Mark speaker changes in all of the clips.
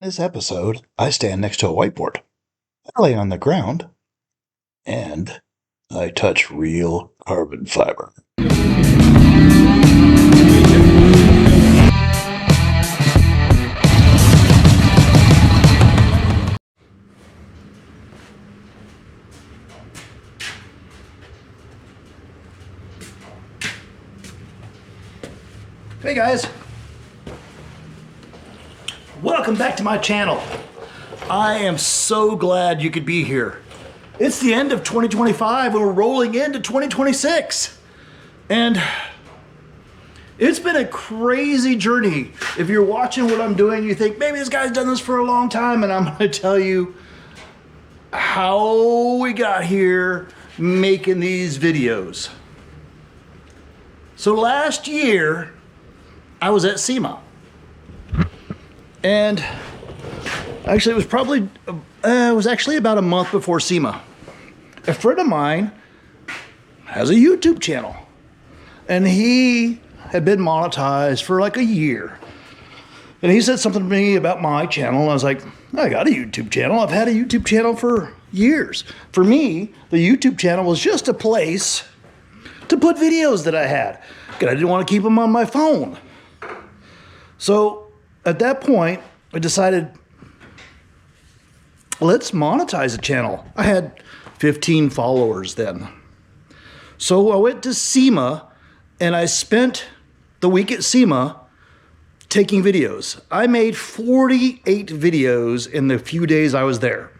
Speaker 1: This episode, I stand next to a whiteboard. I lay on the ground and I touch real carbon fiber. Hey guys, welcome back to my channel. I am so glad you could be here. It's the end of 2025 and we're rolling into 2026. And it's been a crazy journey. If you're watching what I'm doing, you think maybe this guy's done this for a long time, and I'm gonna tell you how we got here making these videos. So last year, I was at SEMA, and actually it was actually about a month before SEMA. A friend of mine has a YouTube channel, and he had been monetized for like a year. And he said something to me about my channel, and I was like, I got a YouTube channel. I've had a YouTube channel for years. For me, the YouTube channel was just a place to put videos that I had, because I didn't want to keep them on my phone. So at that point, I decided, let's monetize the channel. I had 15 followers then. So I went to SEMA and I spent the week at SEMA taking videos. I made 48 videos in the few days I was there.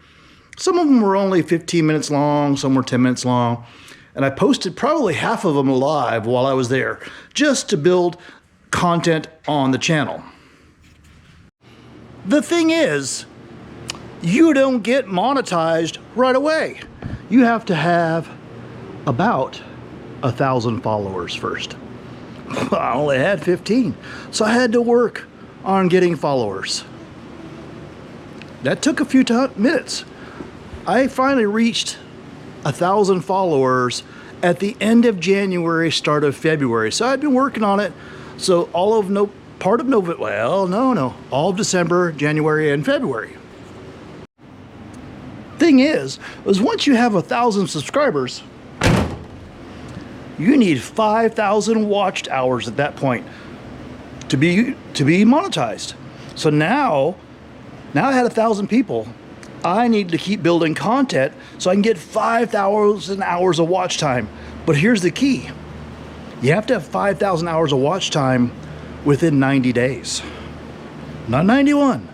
Speaker 1: Some of them were only 15 minutes long, some were 10 minutes long. And I posted probably half of them live while I was there, just to build content on the channel. The thing is, you don't get monetized right away. You have to have about 1,000 followers first. I only had 15, so I had to work on getting followers. That took a few minutes. I finally reached 1,000 followers at the end of January, start of February. So I'd been working on it. So all of all of December, January, and February. Thing is once you have 1,000 subscribers, you need 5,000 watched hours at that point to be monetized. So now I had 1,000 people. I need to keep building content so I can get 5,000 hours of watch time. But here's the key. You have to have 5,000 hours of watch time within 90 days. Not 91,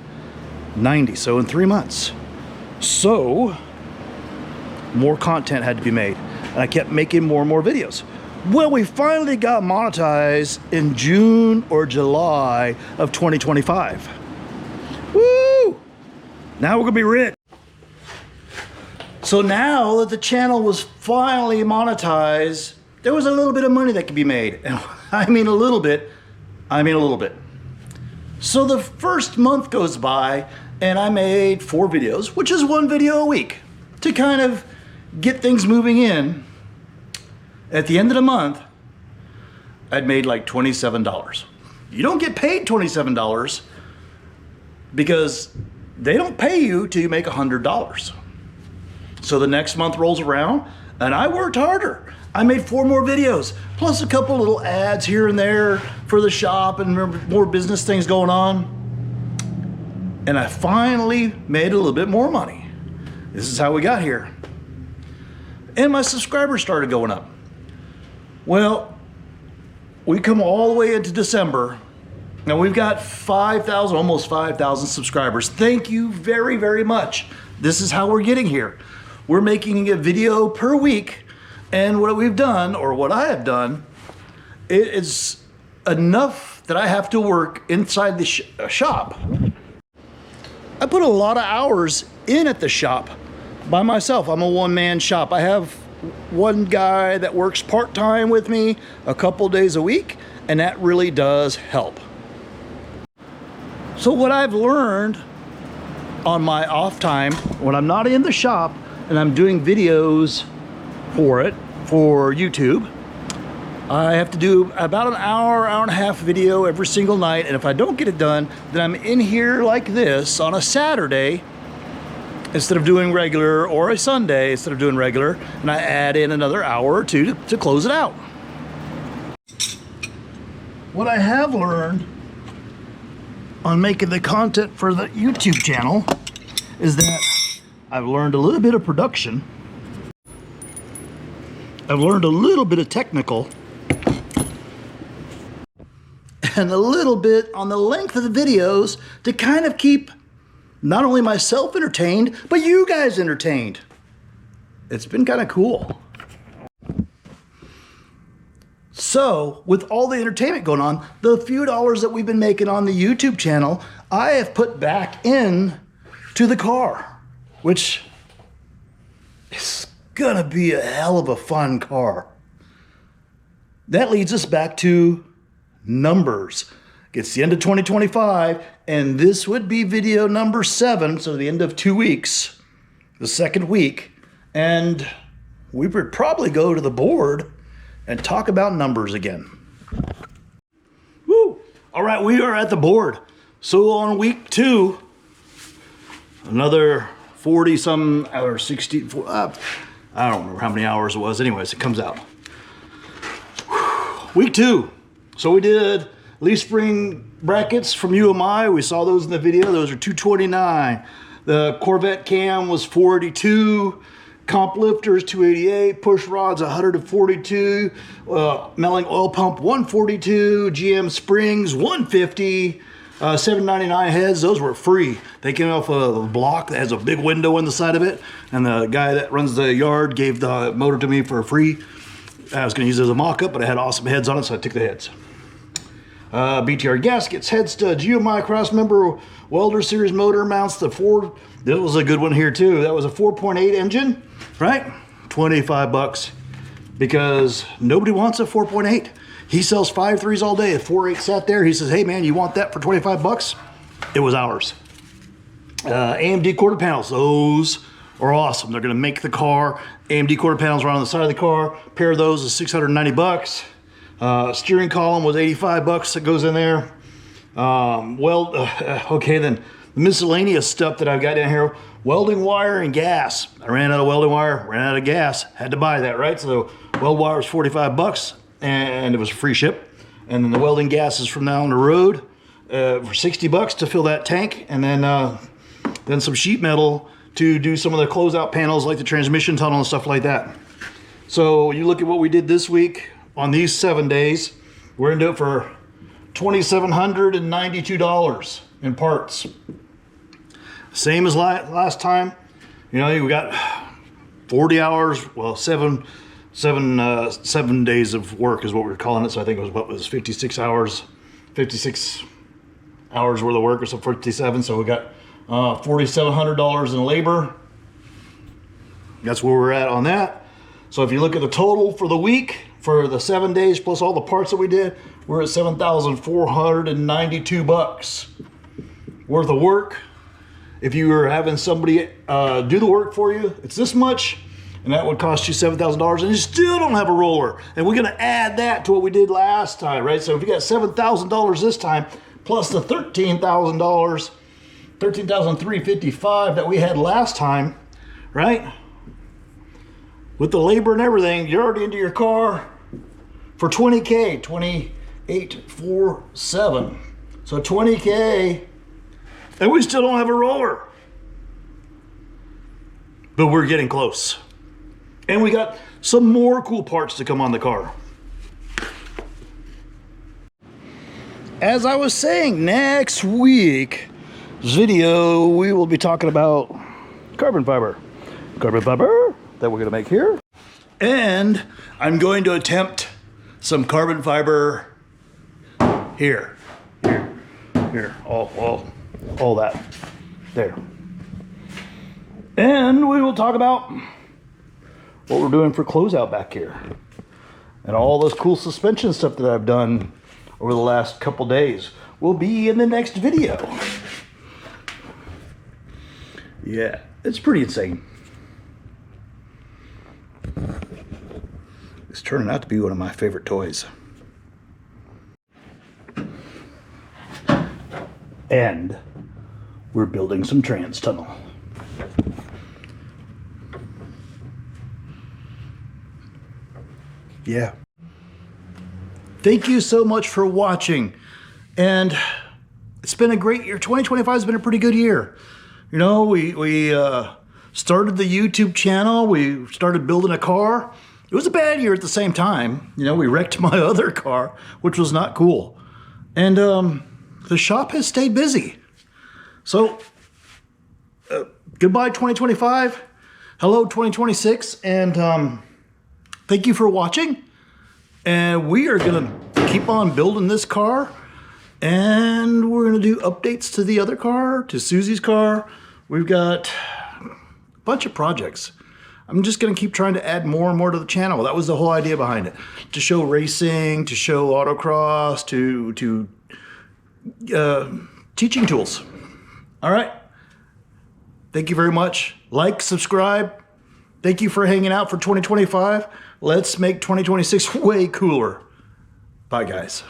Speaker 1: 90, so in 3 months. So more content had to be made, and I kept making more and more videos. Well, we finally got monetized in June or July of 2025. Woo! Now we're gonna be rich. So now that the channel was finally monetized, there was a little bit of money that could be made. And I mean a little bit. So the first month goes by and I made 4 videos, which is 1 video a week, to kind of get things moving in. At the end of the month, I'd made like $27. You don't get paid $27 because they don't pay you till you make $100. So the next month rolls around and I worked harder. I made 4 more videos, plus a couple little ads here and there for the shop and more business things going on. And I finally made a little bit more money. This is how we got here. And my subscribers started going up. Well, we come all the way into December. Now we've got 5,000, almost 5,000 subscribers. Thank you very, very much. This is how we're getting here. We're making a video per week. And what we've done, or what I have done, it is enough that I have to work inside the shop. I put a lot of hours in at the shop by myself. I'm a one-man shop. I have one guy that works part-time with me a couple days a week, and that really does help. So what I've learned on my off time, when I'm not in the shop and I'm doing videos for YouTube, I have to do about an hour, hour and a half video every single night, and if I don't get it done, then I'm in here like this on a Saturday instead of doing regular, or a Sunday instead of doing regular, and I add in another hour or two to close it out. What I have learned on making the content for the YouTube channel is that I've learned a little bit of production. I've learned a little bit of technical, and a little bit on the length of the videos to kind of keep not only myself entertained, but you guys entertained. It's been kind of cool. So, with all the entertainment going on, the few dollars that we've been making on the YouTube channel, I have put back in to the car, which is gonna be a hell of a fun car. That leads us back to numbers. It's the end of 2025, and this would be video number 7, so the end of 2 weeks, the second week, and we would probably go to the board and talk about numbers again. Woo! All right, we are at the board. So on week 2, another 40 some or 60, I don't remember how many hours it was. Anyways, it comes out. Week 2. So we did leaf spring brackets from UMI. We saw those in the video. Those are $229. The Corvette cam was $482. Comp lifters $288. Push rods $142. Melling oil pump $142. GM springs $150. $7.99 heads. Those were free. They came off a block that has a big window on the side of it, and the guy that runs the yard gave the motor to me for free. I was going to use it as a mock-up, but it had awesome heads on it, so I took the heads. BTR gaskets, head studs, UMI cross member welder series motor mounts. The Ford, this was a good one here too. That was a 4.8 engine, right? 25 bucks, because nobody wants a 4.8. He sells 5.3s all day. If 4.8 sat there, he says, hey man, you want that for 25 bucks? It was ours. AMD quarter panels, those are awesome. They're gonna make the car. AMD quarter panels are on the side of the car. A pair of those is 690 bucks. Steering column was 85 bucks that goes in there. Okay, then the miscellaneous stuff that I've got down here, welding wire and gas. I ran out of welding wire, ran out of gas, had to buy that, right? So weld wire was 45 bucks and it was free ship. And then the welding gas is from down the road for 60 bucks to fill that tank. And then some sheet metal to do some of the closeout panels like the transmission tunnel and stuff like that. So you look at what we did this week on these 7 days, we're gonna do it for $2,792 in parts. Same as last time. You know, we got 40 hours, well, seven days of work is what we're calling it. So I think it was 56 hours worth of work, or so 57. So we got $4,700 in labor. That's where we're at on that. So if you look at the total for the week, for the 7 days plus all the parts that we did, we're at $7,492 worth of work. If you were having somebody do the work for you, it's this much, and that would cost you $7,000, and you still don't have a roller. And we're gonna add that to what we did last time, right? So if you got $7,000 this time, plus the $13,000, $13,355 that we had last time, right? With the labor and everything, you're already into your car for $20K, $28,470. So $20K, and we still don't have a roller. But we're getting close. And we got some more cool parts to come on the car. As I was saying, next week, video, we will be talking about carbon fiber. Carbon fiber that we're gonna make here. And I'm going to attempt some carbon fiber here, all that, there. And we will talk about what we're doing for closeout back here. And all those cool suspension stuff that I've done over the last couple days will be in the next video. Yeah, it's pretty insane. This turning out to be one of my favorite toys. And we're building some trans tunnel. Yeah. Thank you so much for watching. And it's been a great year. 2025 has been a pretty good year. You know, we started the YouTube channel. We started building a car. It was a bad year at the same time. You know, we wrecked my other car, which was not cool. And the shop has stayed busy. So, goodbye 2025. Hello 2026. And thank you for watching. And we are going to keep on building this car. And we're going to do updates to the other car, to Susie's car. We've got a bunch of projects. I'm just going to keep trying to add more and more to the channel. That was the whole idea behind it. To show racing, to show autocross, to teaching tools. All right. Thank you very much. Like, subscribe. Thank you for hanging out for 2025. Let's make 2026 way cooler. Bye, guys.